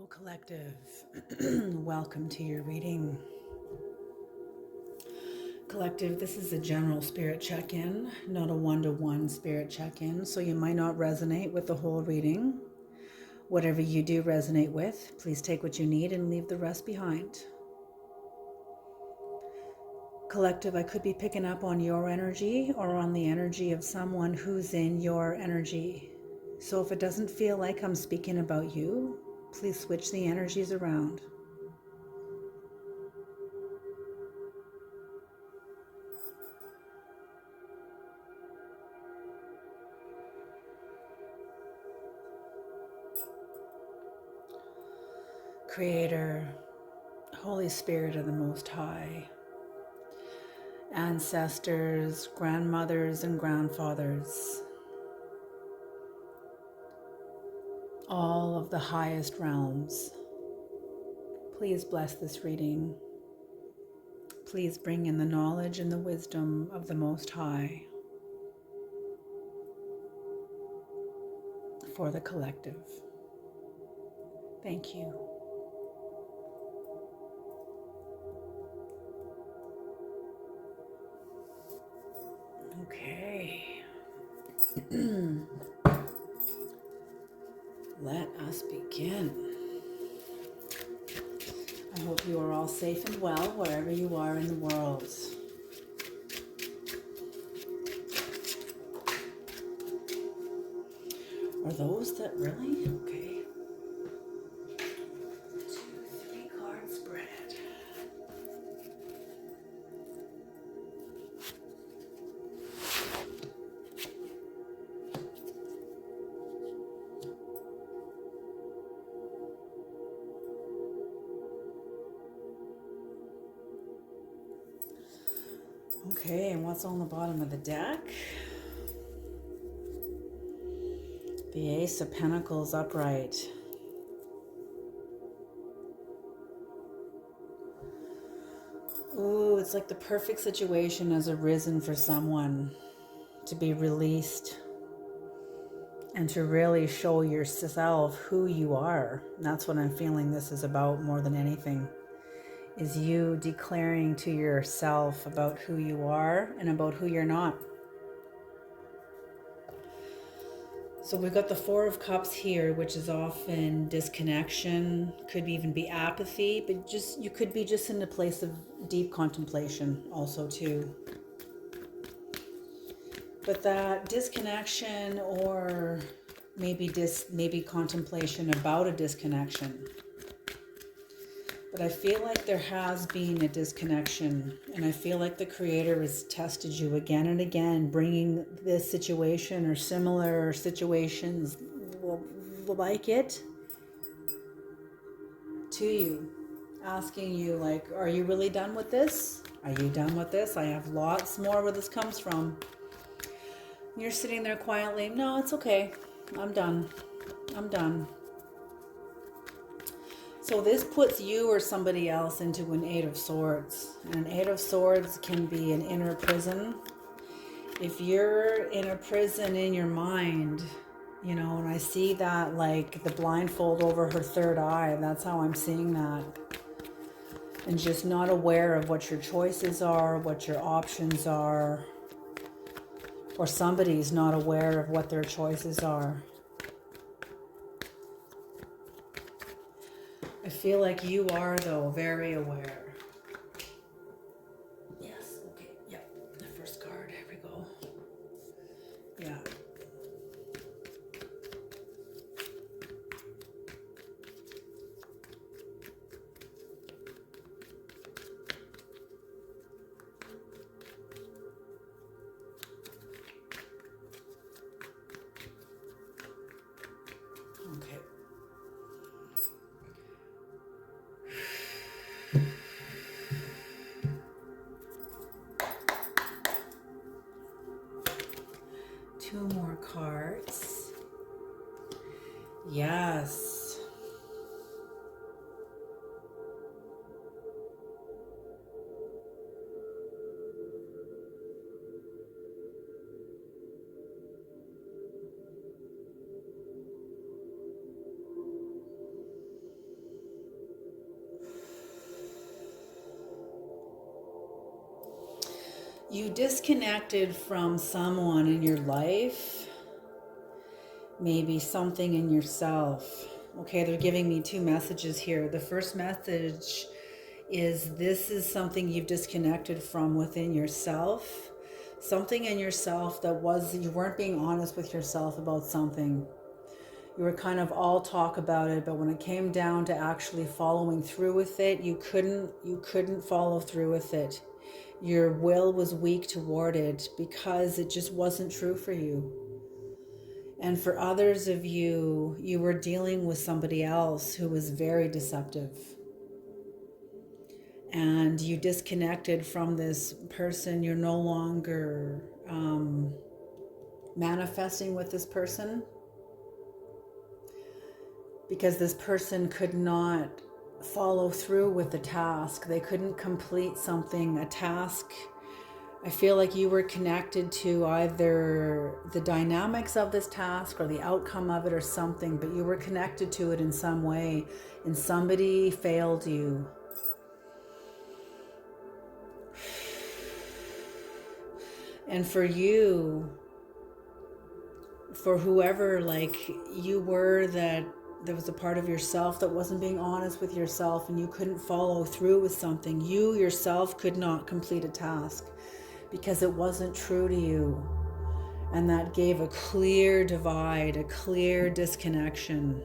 Hello, collective. Welcome to your reading. Collective, this is a general spirit check-in, not a one-to-one spirit check-in, so you might not resonate with the whole reading. Whatever you do resonate with, please take what you need and leave the rest behind. Collective, I could be picking up on your energy or on the energy of someone who's in your energy. So if it doesn't feel like I'm speaking about you, please switch the energies around. Creator, Holy Spirit of the Most High, ancestors, grandmothers, and grandfathers, all of the highest realms, please bless this reading. Please bring in the knowledge and the wisdom of the Most High for the collective. Thank you. Okay. Let us begin. I hope you are all safe and well wherever you are in the world. Are those that really? Okay. 2, 3 card spread. Okay, and what's on the bottom of the deck? The Ace of Pentacles upright. Ooh, it's like the perfect situation has arisen for someone to be released and to really show yourself who you are. That's what I'm feeling this is about more than anything, is you declaring to yourself about who you are and about who you're not. So we've got the Four of Cups here, which is often disconnection, could even be apathy, but just you could be just in a place of deep contemplation also too. But that disconnection, or maybe contemplation about a disconnection. But I feel like there has been a disconnection, and I feel like the Creator has tested you again and again, bringing this situation or similar situations like it to you, asking you like, are you really done with this? Are you done with this? I have lots more where this comes from. You're sitting there quietly, no, it's okay. I'm done. I'm done. So this puts you or somebody else into an Eight of Swords. And an Eight of Swords can be an inner prison. If you're in a prison in your mind, you know, and I see that like the blindfold over her third eye, that's how I'm seeing that. And just not aware of what your choices are, what your options are, or somebody's not aware of what their choices are. I feel like you are, though, very aware. Yes, okay, yep. The first card, here we go. Yeah. Okay. Two more cards. Yes. You disconnected from someone in your life, maybe something in yourself. Okay, they're giving me two messages here. The first message is this is something you've disconnected from within yourself. Something in yourself that was, you weren't being honest with yourself about something. You were kind of all talk about it, but when it came down to actually following through with it, you couldn't follow through with it. Your will was weak toward it because it just wasn't true for you. And for others of you, you were dealing with somebody else who was very deceptive. And you disconnected from this person. You're no longer manifesting with this person because this person could not follow through with the task. They couldn't complete something, a task. I feel like you were connected to either the dynamics of this task or the outcome of it or something, but you were connected to it in some way, and somebody failed you. And for you, for whoever like you were, that there was a part of yourself that wasn't being honest with yourself and you couldn't follow through with something. You yourself could not complete a task because it wasn't true to you. And that gave a clear divide, a clear disconnection.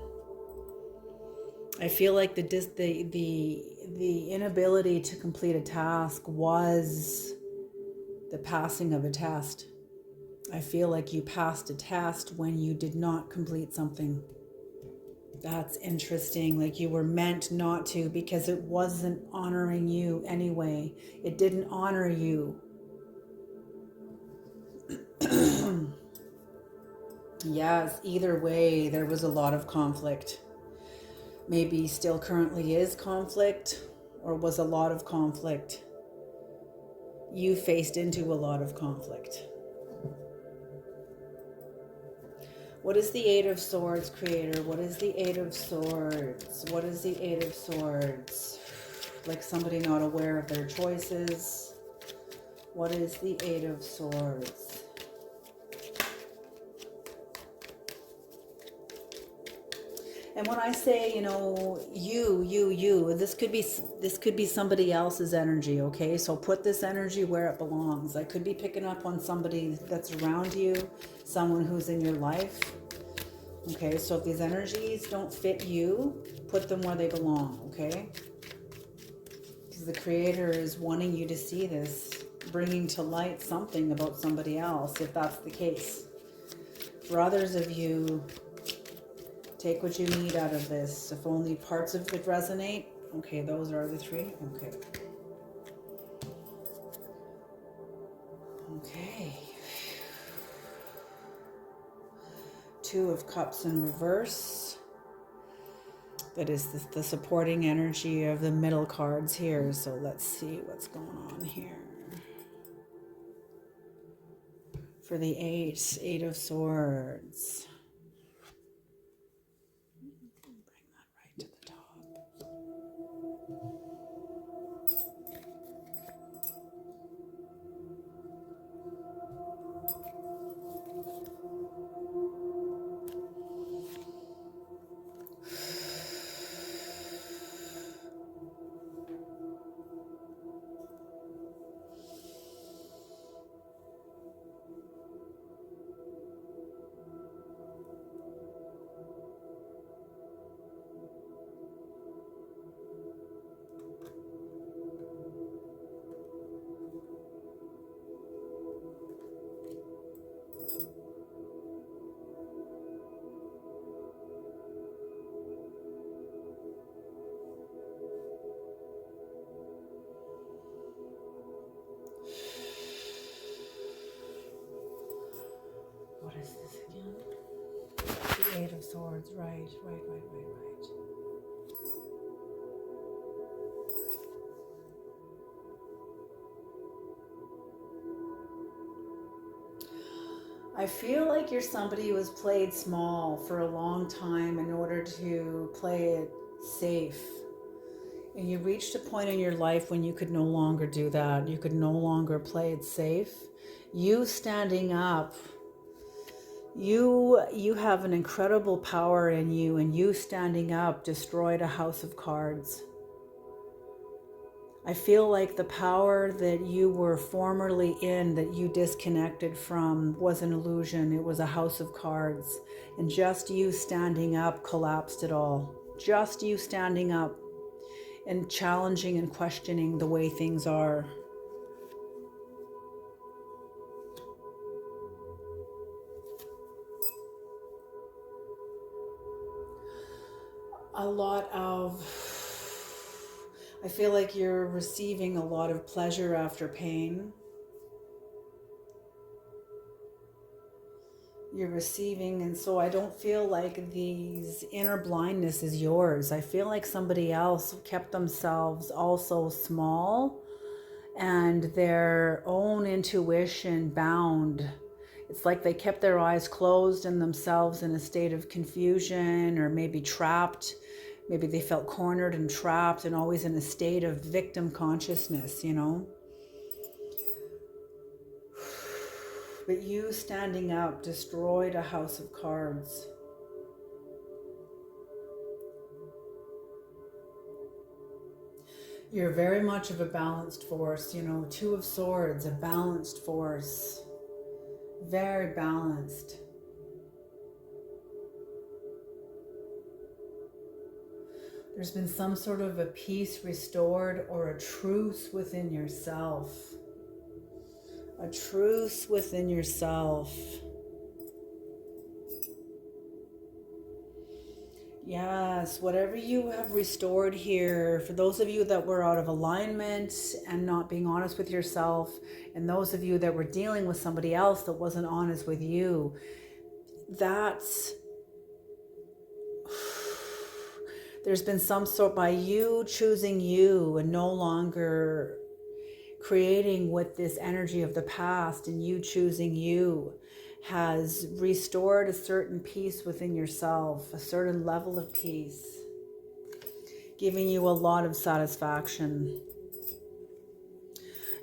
I feel like the inability to complete a task was the passing of a test. I feel like you passed a test when you did not complete something. That's interesting. Like you were meant not to because it wasn't honoring you anyway. It didn't honor you. Yes, either way, there was a lot of conflict. Maybe still currently is conflict, or was a lot of conflict. You faced into a lot of conflict. What is the Eight of Swords, Creator? What is the Eight of Swords? What is the Eight of Swords? Like somebody not aware of their choices. What is the Eight of Swords? And when I say, you know, you, this could be somebody else's energy, okay? So put this energy where it belongs. I could be picking up on somebody that's around you, someone who's in your life. Okay, so if these energies don't fit you, put them where they belong, okay? Because the Creator is wanting you to see this, bringing to light something about somebody else, if that's the case. For others of you, take what you need out of this. If only parts of it resonate. Okay, those are the three. Okay. Okay. Two of Cups in reverse. That is the supporting energy of the middle cards here. So let's see what's going on here. For the Eight of Swords. Bring that right to the top. What is this again? The Eight of Swords. Right. I feel like you're somebody who has played small for a long time in order to play it safe. And you reached a point in your life when you could no longer do that. You could no longer play it safe. You standing up, you have an incredible power in you, and you standing up destroyed a house of cards. I feel like the power that you were formerly in, that you disconnected from, was an illusion. It was a house of cards. And just you standing up collapsed it all. Just you standing up and challenging and questioning the way things are. I feel like you're receiving a lot of pleasure after pain. You're receiving, and so I don't feel like these inner blindness is yours. I feel like somebody else kept themselves also small and their own intuition bound. It's like they kept their eyes closed and themselves in a state of confusion, or maybe trapped. Maybe they felt cornered and trapped and always in a state of victim consciousness, you know? But you standing up destroyed a house of cards. You're very much of a balanced force, you know, Two of Swords, a balanced force. Very balanced. There's been some sort of a peace restored, or a truce within yourself. A truce within yourself. Yes, whatever you have restored here, for those of you that were out of alignment and not being honest with yourself, and those of you that were dealing with somebody else that wasn't honest with you, that's... there's been some sort, by you choosing you and no longer creating with this energy of the past, and you choosing you, has restored a certain peace within yourself, a certain level of peace, giving you a lot of satisfaction.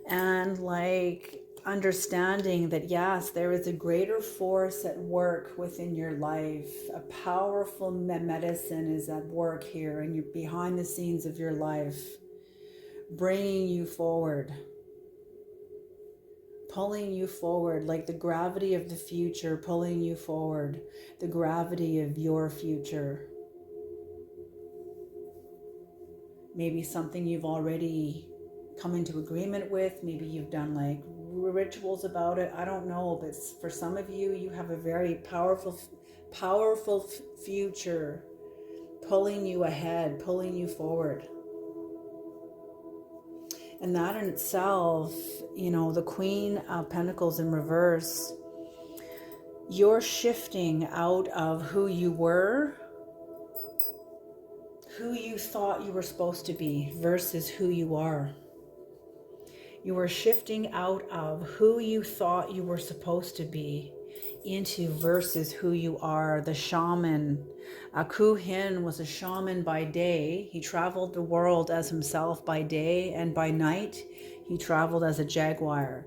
And like understanding that, yes, there is a greater force at work within your life. A powerful medicine is at work here, and you're behind the scenes of your life, bringing you forward, pulling you forward, like the gravity of the future pulling you forward, the gravity of your future. Maybe something you've already come into agreement with. Maybe you've done like rituals about it. I don't know, but for some of you, you have a very powerful future pulling you ahead, pulling you forward. And that in itself, you know, the Queen of Pentacles in reverse, you're shifting out of who you were, who you thought you were supposed to be, versus who you are. You are shifting out of who you thought you were supposed to be into versus who you are. The shaman. Aku Hin was a shaman by day. He traveled the world as himself by day, and by night he traveled as a jaguar.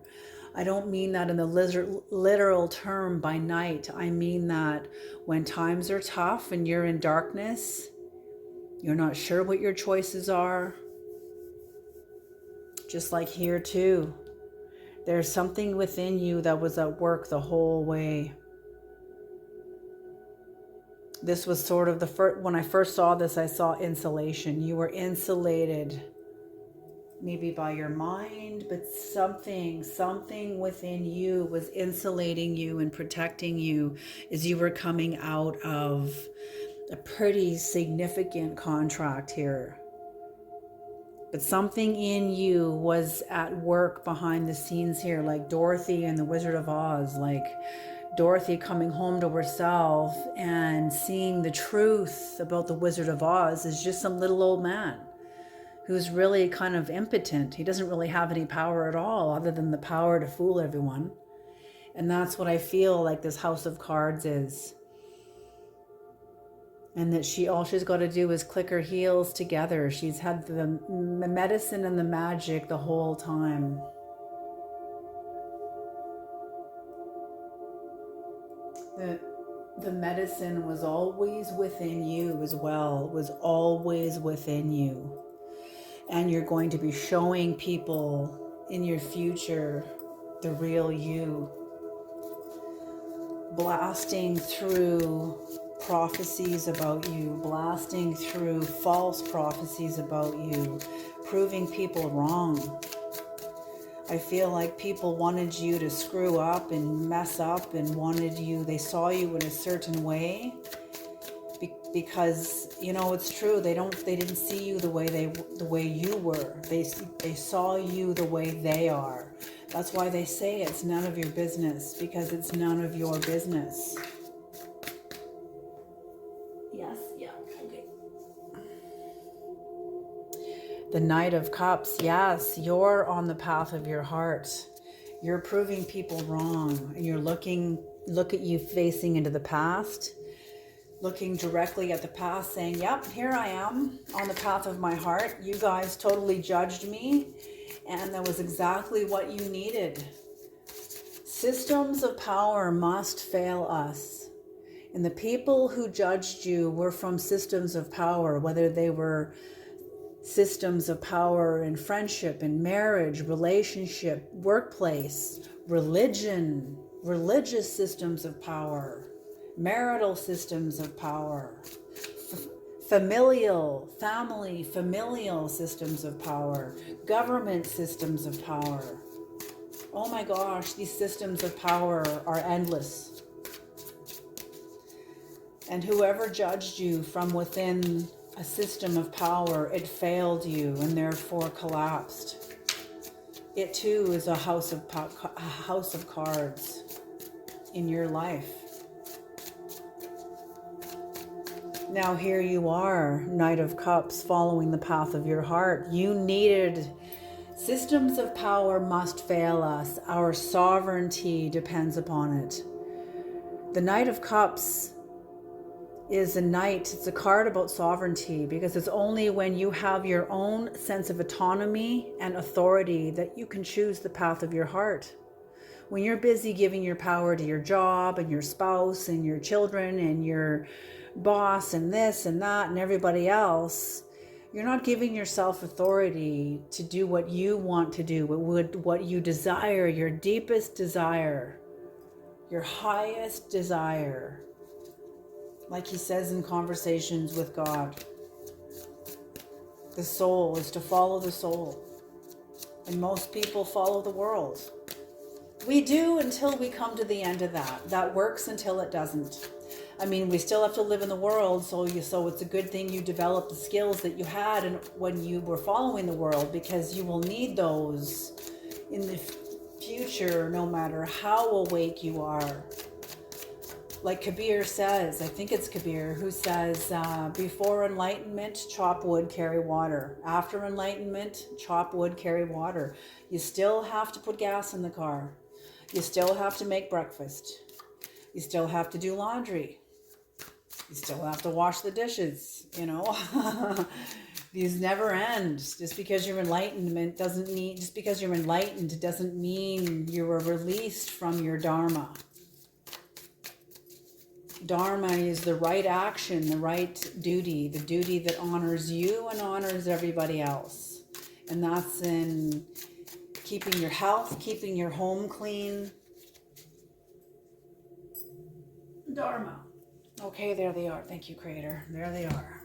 I don't mean that in the literal term by night. I mean that when times are tough and you're in darkness, you're not sure what your choices are. Just like here too, there's something within you that was at work the whole way. This was sort of the first, when I first saw this, I saw insulation. You were insulated, maybe by your mind, but something within you was insulating you and protecting you as you were coming out of a pretty significant contract here. But something in you was at work behind the scenes here, like Dorothy and the Wizard of Oz, like Dorothy coming home to herself and seeing the truth about the Wizard of Oz is just some little old man who's really kind of impotent. He doesn't really have any power at all other than the power to fool everyone. And that's what I feel like this House of Cards is. And that all she's got to do is click her heels together. She's had the medicine and the magic the whole time. The medicine was always within you as well, was always within you. And you're going to be showing people in your future the real you, blasting through prophecies about you, blasting through false prophecies about you, proving people wrong. I feel like people wanted you to screw up and mess up and they saw you in a certain way because, you know, it's true. They didn't see you the way you were. They saw you the way they are. That's why they say it's none of your business, because it's none of your business. Yes, yeah, okay. The Knight of Cups, yes, you're on the path of your heart. You're proving people wrong, and look at you facing into the past, looking directly at the past, saying, yep, here I am on the path of my heart. You guys totally judged me, and that was exactly what you needed. Systems of power must fail us. And the people who judged you were from systems of power, whether they were systems of power in friendship, in marriage, relationship, workplace, religion, religious systems of power, marital systems of power, familial systems of power, government systems of power. Oh my gosh, these systems of power are endless. And whoever judged you from within a system of power, it failed you and therefore collapsed. It too is a house of cards in your life. Now here you are, Knight of Cups, following the path of your heart. You needed systems of power must fail us. Our sovereignty depends upon it. The Knight of Cups is a knight. It's a card about sovereignty, because it's only when you have your own sense of autonomy and authority that you can choose the path of your heart. When you're busy giving your power to your job and your spouse and your children and your boss and this and that and everybody else, you're not giving yourself authority to do what you want to do, what you desire, your deepest desire, your highest desire. Like he says in Conversations with God, the soul is to follow the soul. And most people follow the world. We do until we come to the end of that. That works until it doesn't. I mean, we still have to live in the world, so it's a good thing you developed the skills that you had when you were following the world, because you will need those in the future, no matter how awake you are. Like Kabir says, I think it's Kabir who says, before enlightenment, chop wood, carry water. After enlightenment, chop wood, carry water. You still have to put gas in the car. You still have to make breakfast. You still have to do laundry. You still have to wash the dishes, you know. These never end. Just because you're enlightened doesn't mean you were released from your dharma. Dharma is the right action, the right duty, the duty that honors you and honors everybody else. And that's in keeping your health, keeping your home clean. Dharma. Okay, there they are. Thank you, Creator. There they are.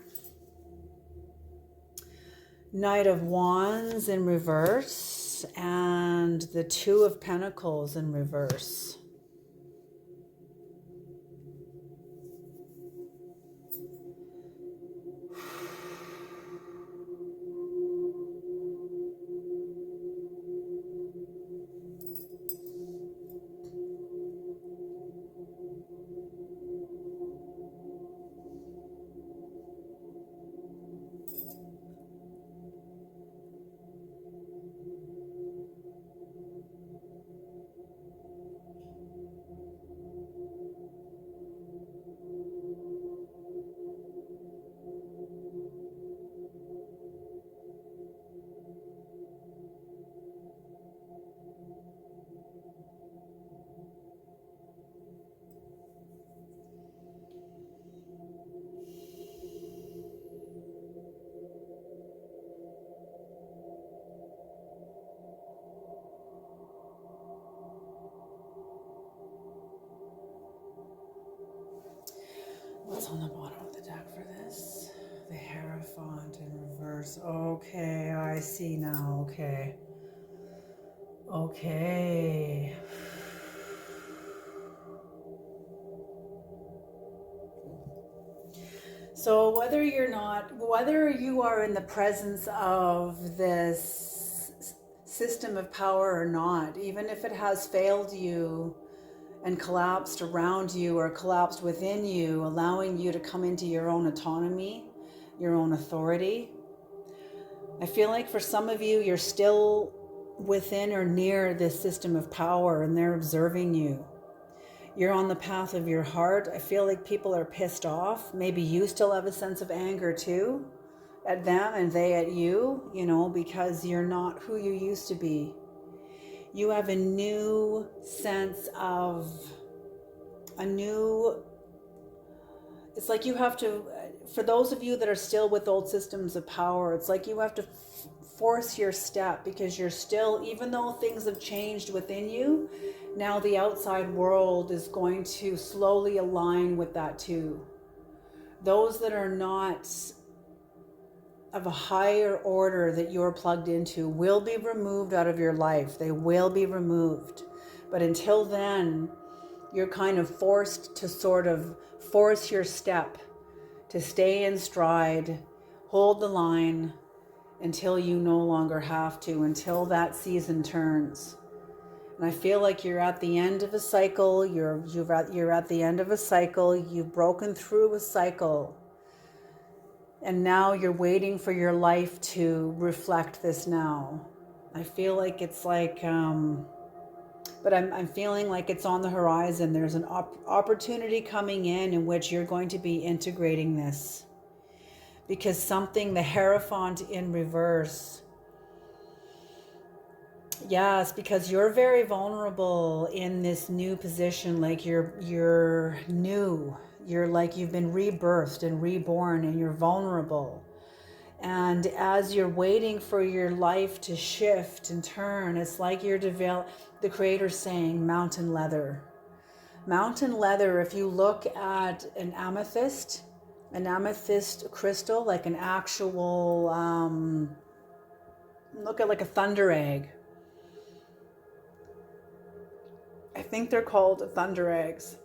Knight of Wands in reverse and the Two of Pentacles in reverse. on the bottom of the deck for this. The Hierophant in reverse. Okay, I see now. Okay. Okay. So whether you are in the presence of this system of power or not, even if it has failed you and collapsed around you or collapsed within you, allowing you to come into your own autonomy, your own authority. I feel like for some of you, you're still within or near this system of power and they're observing you. You're on the path of your heart. I feel like people are pissed off. Maybe you still have a sense of anger too at them and they at you, because you're not who you used to be. You have a new sense of it's like you have to, for those of you that are still with old systems of power, it's like you have to force your step because you're still, even though things have changed within you, now the outside world is going to slowly align with that too. Those that are not of a higher order that you're plugged into will be removed out of your life. They will be removed. But until then, you're kind of forced to sort of force your step, to stay in stride, hold the line until you no longer have to, until that season turns. And I feel like you're at the end of a cycle. You're at the end of a cycle. You've broken through a cycle. And now you're waiting for your life to reflect this now. I feel like it's like, but I'm feeling like it's on the horizon. There's an opportunity coming in which you're going to be integrating this. Because something, the Hierophant in reverse, yes, because you're very vulnerable in this new position. Like you're new. You're like you've been rebirthed and reborn and you're vulnerable. And as you're waiting for your life to shift and turn, it's like the Creator's saying mountain leather. Mountain leather, if you look at an amethyst crystal, like an actual, look at like a thunder egg. I think they're called thunder eggs.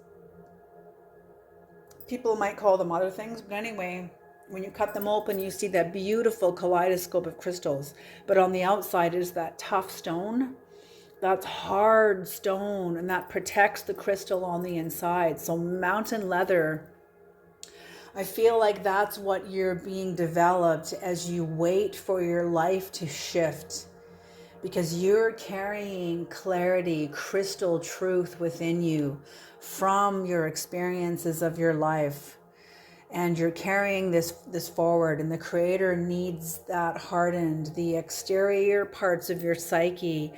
People might call them other things, but anyway, when you cut them open, you see that beautiful kaleidoscope of crystals. But on the outside is that tough stone. That's hard stone, and that protects the crystal on the inside. So mountain leather, I feel like that's what you're being developed as you wait for your life to shift. Because you're carrying clarity, crystal truth within you from your experiences of your life. And you're carrying this forward, and the Creator needs that hardened, the exterior parts of your psyche,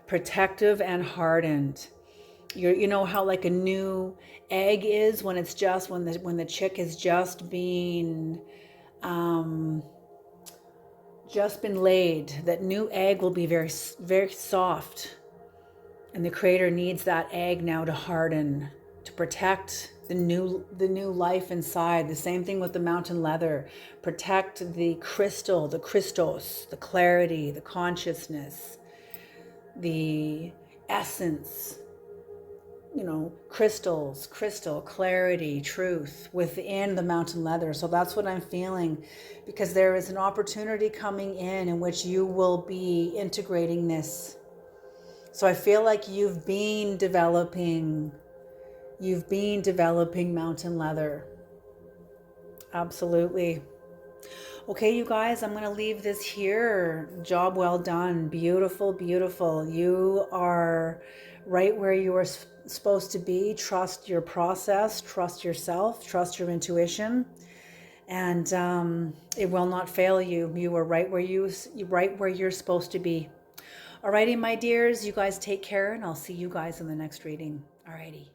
protective and hardened. You know how like a new egg is when it's just when the chick is just been laid. That new egg will be very, very soft, and the Creator needs that egg now to harden, to protect the new life inside. The same thing with the mountain leather. Protect the crystal, the Christos, the clarity, the consciousness, the essence. Crystal, clarity, truth within the mountain leather. So that's what I'm feeling, because there is an opportunity coming in which you will be integrating this. So I feel like you've been developing mountain leather. Absolutely. Okay, you guys, I'm going to leave this here. Job well done. Beautiful, beautiful. You are right where you are supposed to be. Trust your process, trust yourself, trust your intuition, and it will not fail you. You are right where you're supposed to be. Alrighty, my dears, you guys take care, and I'll see you guys in the next reading. Alrighty.